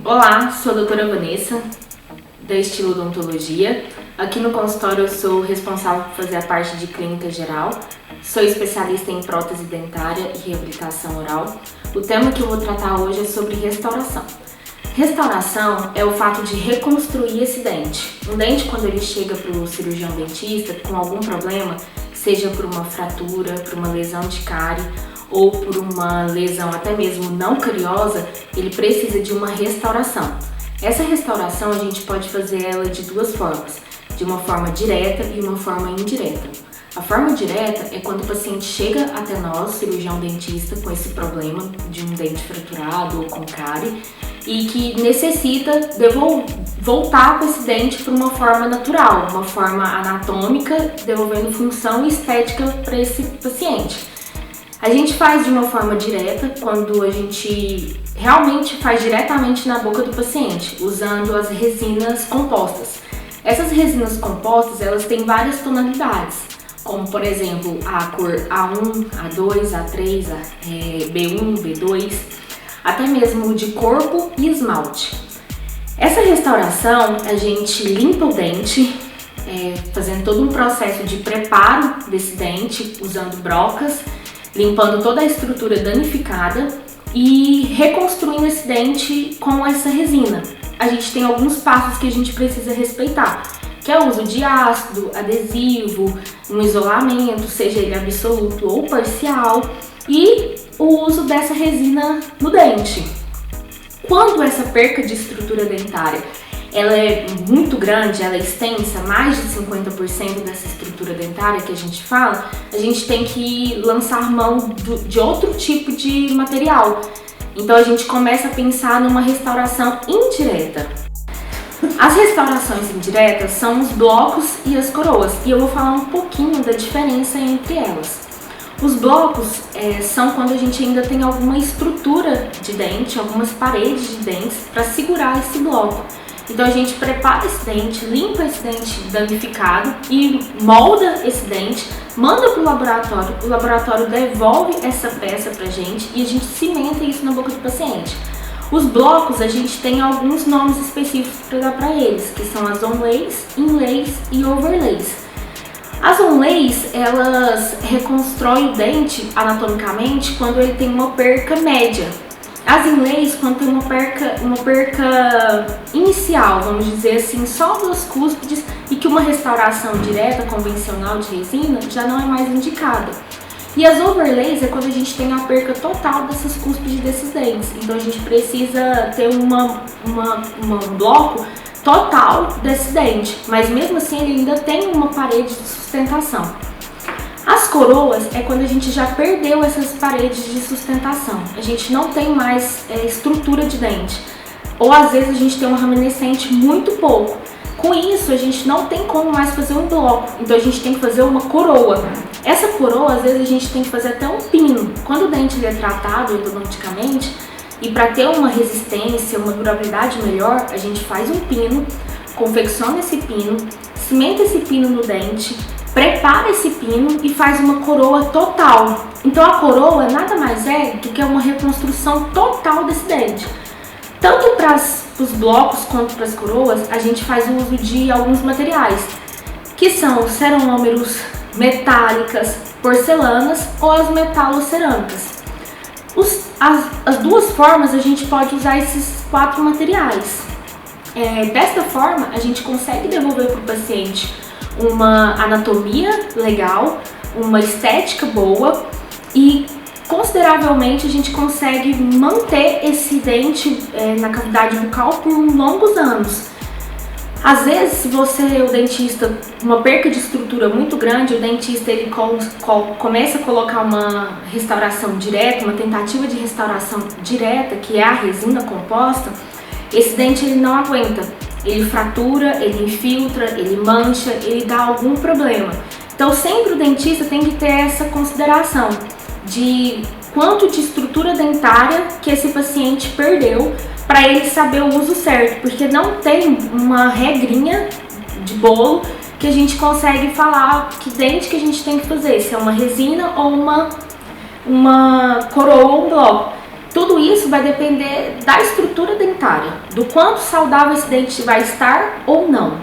Olá, sou a doutora Vanessa, da Estilo Odontologia. Aqui no consultório eu sou responsável por fazer a parte de clínica geral. Sou especialista em prótese dentária e reabilitação oral. O tema que eu vou tratar hoje é sobre restauração. Restauração é o fato de reconstruir esse dente. Um dente, quando ele chega para o cirurgião dentista com algum problema, seja por uma fratura, por uma lesão de cárie ou por uma lesão até mesmo não cariosa, ele precisa de uma restauração. Essa restauração a gente pode fazer ela de duas formas, de uma forma direta e uma forma indireta. A forma direta é quando o paciente chega até nós, cirurgião dentista, com esse problema de um dente fraturado ou com cárie e que necessita voltar com esse dente para uma forma natural, uma forma anatômica, devolvendo função e estética para esse paciente. A gente faz de uma forma direta, quando a gente realmente faz diretamente na boca do paciente, usando as resinas compostas. Essas resinas compostas, elas têm várias tonalidades, como por exemplo a cor A1, A2, A3, B1, B2, até mesmo de corpo e esmalte. Essa restauração, a gente limpa o dente, fazendo todo um processo de preparo desse dente, usando brocas, limpando toda a estrutura danificada e reconstruindo esse dente com essa resina. A gente tem alguns passos que a gente precisa respeitar, que é o uso de ácido, adesivo, um isolamento, seja ele absoluto ou parcial, e o uso dessa resina no dente. Quando essa perca de estrutura dentária ela é muito grande, ela é extensa, mais de 50% dessa estrutura dentária que a gente fala, a gente tem que lançar mão de outro tipo de material. Então a gente começa a pensar numa restauração indireta. As restaurações indiretas são os blocos e as coroas, e eu vou falar um pouquinho da diferença entre elas. Os blocos são quando a gente ainda tem alguma estrutura de dente, algumas paredes de dentes para segurar esse bloco. Então a gente prepara esse dente, limpa esse dente danificado e molda esse dente, manda para o laboratório devolve essa peça pra gente e a gente cimenta isso na boca do paciente. Os blocos a gente tem alguns nomes específicos para dar para eles, que são as onlays, inlays e overlays. As onlays, elas reconstroem o dente anatomicamente quando ele tem uma perca média. As inlays, quando tem uma perca inicial, vamos dizer assim, só duas cúspides e que uma restauração direta, convencional de resina, já não é mais indicada. E as overlays é quando a gente tem a perca total dessas cúspides desses dentes. Então a gente precisa ter um bloco total desse dente, mas mesmo assim ele ainda tem uma parede de sustentação. As coroas é quando a gente já perdeu essas paredes de sustentação, a gente não tem mais estrutura de dente, ou às vezes a gente tem um remanescente muito pouco. Com isso a gente não tem como mais fazer um bloco, então a gente tem que fazer uma coroa. Essa coroa às vezes a gente tem que fazer até um pino. Quando o dente é tratado endodonticamente e para ter uma resistência, uma durabilidade melhor, a gente faz um pino, confecciona esse pino, cimenta esse pino no dente, prepara esse pino e faz uma coroa total. Então a coroa nada mais é do que uma reconstrução total desse dente. Tanto para os blocos quanto para as coroas, a gente faz o uso de alguns materiais, que são ceranômeros, metálicas, porcelanas ou as metalocerâmicas. As duas formas a gente pode usar esses 4 materiais. Desta forma, a gente consegue devolver para o paciente uma anatomia legal, uma estética boa e consideravelmente a gente consegue manter esse dente na cavidade bucal por longos anos. Às vezes, se o dentista, uma perca de estrutura muito grande, o dentista ele começa a colocar uma restauração direta, uma tentativa de restauração direta, que é a resina composta, esse dente ele não aguenta. Ele fratura, ele infiltra, ele mancha, ele dá algum problema. Então sempre o dentista tem que ter essa consideração de quanto de estrutura dentária que esse paciente perdeu para ele saber o uso certo, porque não tem uma regrinha de bolo que a gente consegue falar que dente que a gente tem que fazer, se é uma resina ou uma coroa ou um bloco. Tudo isso vai depender da estrutura dentária, do quanto saudável esse dente vai estar ou não.